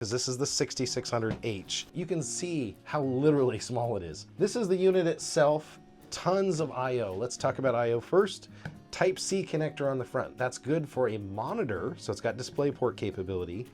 because this is the 6600H. You can see how literally small it is. This is the unit itself, tons of I/O. Let's talk about I/O first. Type-C connector on the front. That's good for a monitor, so it's got DisplayPort capability,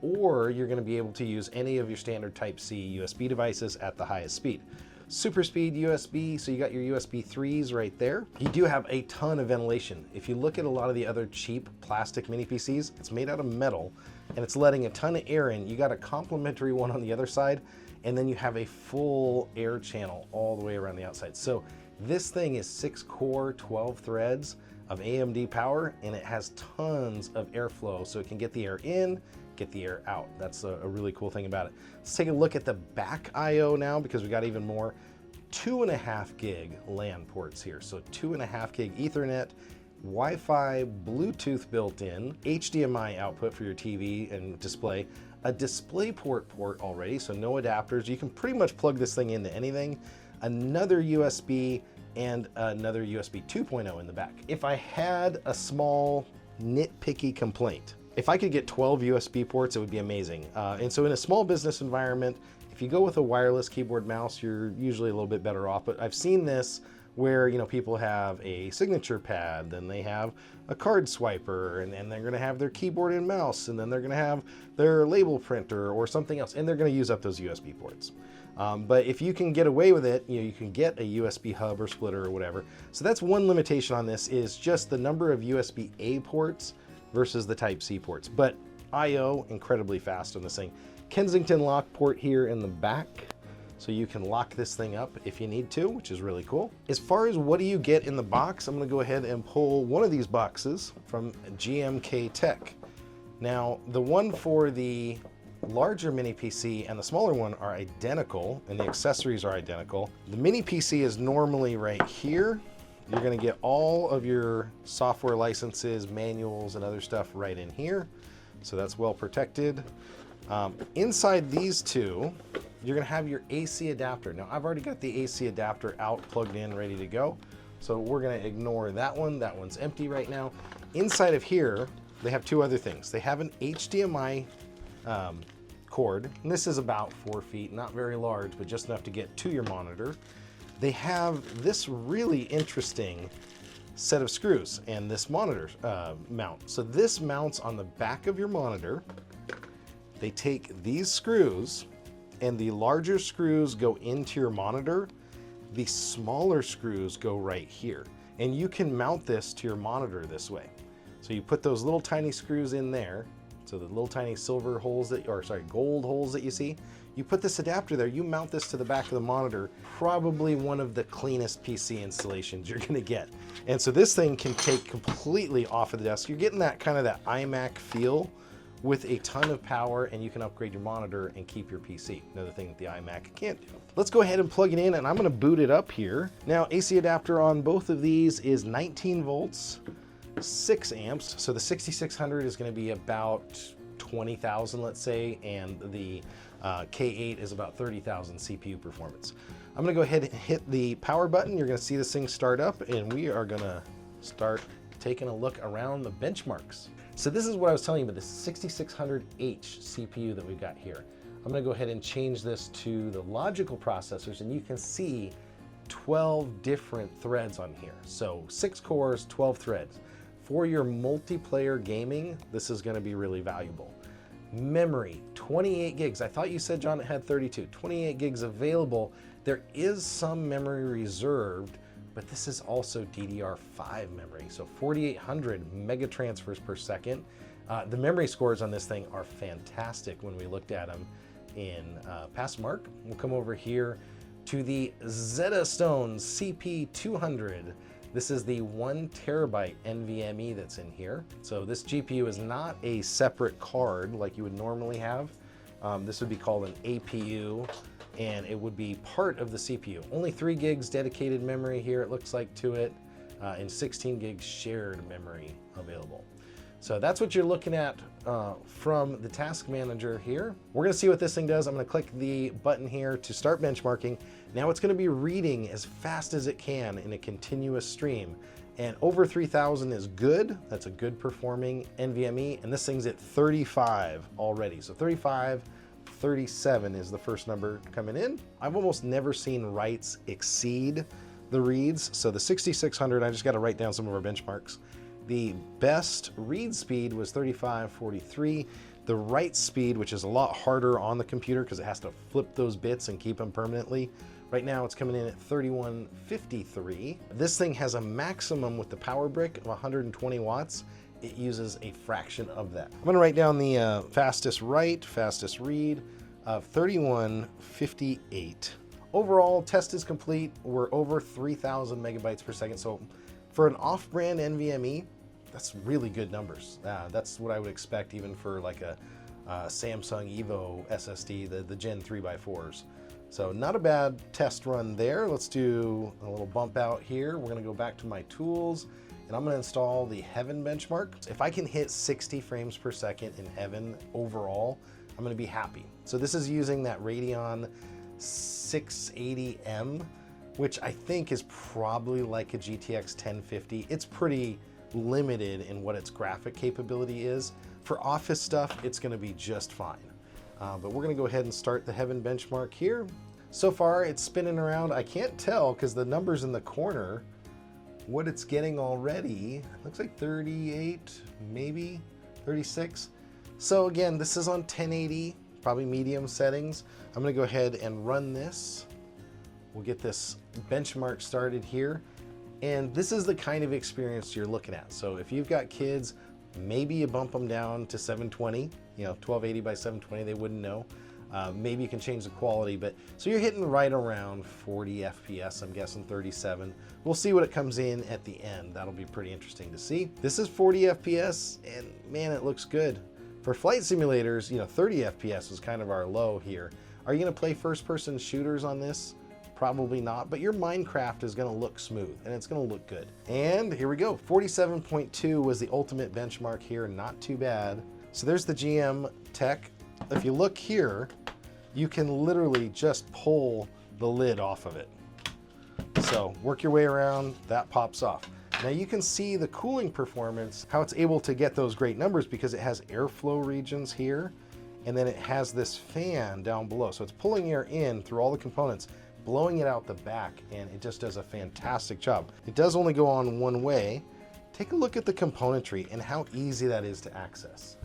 or you're gonna be able to use any of your standard Type-C USB devices at the highest speed. Super speed USB, so you got your USB 3s right there. You do have a ton of ventilation. If you look at a lot of the other cheap plastic mini PCs, it's made out of metal and it's letting a ton of air in. You got a complementary one on the other side, and then you have a full air channel all the way around the outside. So this thing is 6 core, 12 threads of AMD power, and it has tons of airflow, so it can get the air in, get the air out. That's a really cool thing about it. Let's take a look at the back I/O now, because we got even more. 2.5 gig LAN ports here. So 2.5 gig Ethernet, Wi-Fi, Bluetooth built in, HDMI output for your TV and display, a DisplayPort port already, so no adapters. You can pretty much plug this thing into anything. Another USB and another USB 2.0 in the back. If I had a small nitpicky complaint, if I could get 12 USB ports, it would be amazing. And so in a small business environment, if you go with a wireless keyboard mouse, you're usually a little bit better off. But I've seen this where, you know, people have a signature pad, then they have a card swiper, and then they're gonna have their keyboard and mouse, and then they're gonna have their label printer or something else, and they're gonna use up those USB ports. But if you can get away with it, you know, you can get a USB hub or splitter or whatever. So that's one limitation on this, is just the number of USB-A ports versus the Type-C ports. But I/O incredibly fast on this thing. Kensington lock port here in the back, so you can lock this thing up if you need to, which is really cool. As far as what do you get in the box, I'm gonna go ahead and pull one of these boxes from GMKtec. Now, the one for the larger mini PC and the smaller one are identical, and the accessories are identical. The mini PC is normally right here. You're gonna get all of your software licenses, manuals, and other stuff right in here. So that's well protected. Inside these two, you're gonna have your AC adapter. Now, I've already got the AC adapter out, plugged in, ready to go. So we're gonna ignore that one. That one's empty right now. Inside of here, they have two other things. They have an HDMI cord, and this is about 4 feet, not very large, but just enough to get to your monitor. They have this really interesting set of screws and this monitor mount. So this mounts on the back of your monitor. They take these screws, and the larger screws go into your monitor. The smaller screws go right here. And you can mount this to your monitor this way. So you put those little tiny screws in there. So the little tiny silver holes gold holes that you see, you put this adapter there, you mount this to the back of the monitor, probably one of the cleanest PC installations you're gonna get. And so this thing can take completely off of the desk. You're getting that kind of that iMac feel with a ton of power, and you can upgrade your monitor and keep your PC. Another thing that the iMac can't do. Let's go ahead and plug it in, and I'm gonna boot it up here. Now, AC adapter on both of these is 19 volts, 6 amps. So the 6600 is gonna be about 20,000, let's say, and the K8 is about 30,000 CPU performance. I'm gonna go ahead and hit the power button. You're gonna see this thing start up, and we are gonna start taking a look around the benchmarks. So this is what I was telling you about the 6600H CPU that we've got here. I'm gonna go ahead and change this to the logical processors, and you can see 12 different threads on here. So 6 cores, 12 threads. For your multiplayer gaming, this is gonna be really valuable. Memory, 28 gigs. I thought you said, John, it had 32. 28 gigs available. There is some memory reserved, but this is also DDR5 memory. So 4,800 mega transfers per second. The memory scores on this thing are fantastic when we looked at them in past mark. We'll come over here to the Zeta Stone CP200. This is the 1 terabyte NVMe that's in here. So this GPU is not a separate card like you would normally have. This would be called an APU, and it would be part of the CPU. Only 3 gigs dedicated memory here, it looks like, to it, and 16 gigs shared memory available. So that's what you're looking at from the task manager here. We're gonna see what this thing does. I'm gonna click the button here to start benchmarking. Now it's gonna be reading as fast as it can in a continuous stream. And over 3000 is good. That's a good performing NVMe. And this thing's at 35 already. So 35, 37 is the first number coming in. I've almost never seen writes exceed the reads. So the 6600, I just got to write down some of our benchmarks. The best read speed was 3543. The write speed, which is a lot harder on the computer because it has to flip those bits and keep them permanently. Right now it's coming in at 3153. This thing has a maximum with the power brick of 120 watts. It uses a fraction of that. I'm gonna write down the fastest write, fastest read of 3158. Overall, test is complete. We're over 3000 megabytes per second. So for an off-brand NVMe, that's really good numbers. That's what I would expect even for like a Samsung Evo SSD, the Gen 3x4s. So not a bad test run there. Let's do a little bump out here. We're gonna go back to my tools and I'm gonna install the Heaven benchmark. If I can hit 60 frames per second in Heaven overall, I'm gonna be happy. So this is using that Radeon 680M, which I think is probably like a GTX 1050. It's pretty limited in what its graphic capability is. For office stuff, it's gonna be just fine. But we're gonna go ahead and start the Heaven benchmark here. So far, it's spinning around. I can't tell because the number's in the corner what it's getting already. Looks like 38, maybe 36. So again, this is on 1080, probably medium settings. I'm gonna go ahead and run this. We'll get this benchmark started here. And this is the kind of experience you're looking at. So if you've got kids, maybe you bump them down to 720, 1280 by 720, they wouldn't know. Maybe you can change the quality, but so you're hitting right around 40 FPS, I'm guessing 37. We'll see what it comes in at the end. That'll be pretty interesting to see. This is 40 FPS and man, it looks good. For flight simulators, 30 FPS is kind of our low here. Are you gonna play first-person shooters on this? Probably not, but your Minecraft is gonna look smooth and it's gonna look good. And here we go, 47.2 was the ultimate benchmark here, not too bad. So there's the GMKtec. If you look here, you can literally just pull the lid off of it. So work your way around, that pops off. Now you can see the cooling performance, how it's able to get those great numbers because it has airflow regions here, and then it has this fan down below. So it's pulling air in through all the components, blowing it out the back, and it just does a fantastic job. It does only go on one way. Take a look at the componentry and how easy that is to access.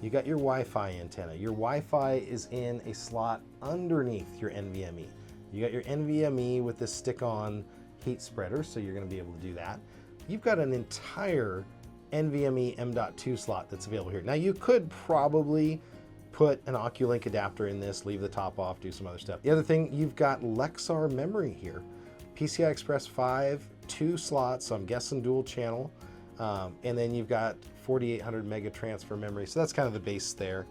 You got your Wi-Fi antenna. Your Wi-Fi is in a slot underneath your NVMe. You got your NVMe with this stick-on heat spreader, so you're gonna be able to do that. You've got an entire NVMe M.2 slot that's available here. Now you could probably put an Oculink adapter in this, leave the top off, do some other stuff. The other thing, you've got Lexar memory here. PCI Express 5, 2 slots, so I'm guessing dual channel. And then you've got 4800 mega transfer memory. So that's kind of the base there.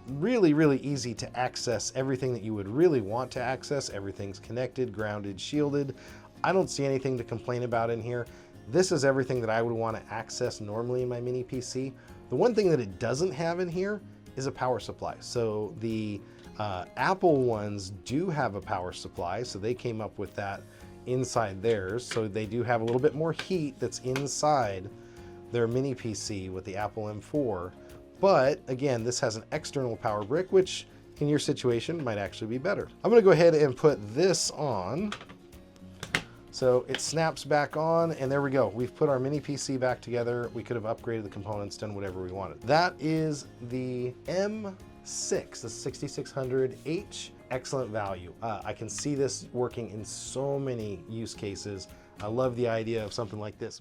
Really, really easy to access everything that you would really want to access. Everything's connected, grounded, shielded. I don't see anything to complain about in here. This is everything that I would want to access normally in my mini PC. The one thing that it doesn't have in here is a power supply. So the Apple ones do have a power supply, so they came up with that inside theirs. So they do have a little bit more heat that's inside their mini PC with the Apple M4. But again, this has an external power brick, which in your situation might actually be better. I'm gonna go ahead and put this on. So it snaps back on, and there we go. We've put our mini PC back together. We could have upgraded the components, done whatever we wanted. That is the M6, the 6600H. Excellent value. I can see this working in so many use cases. I love the idea of something like this.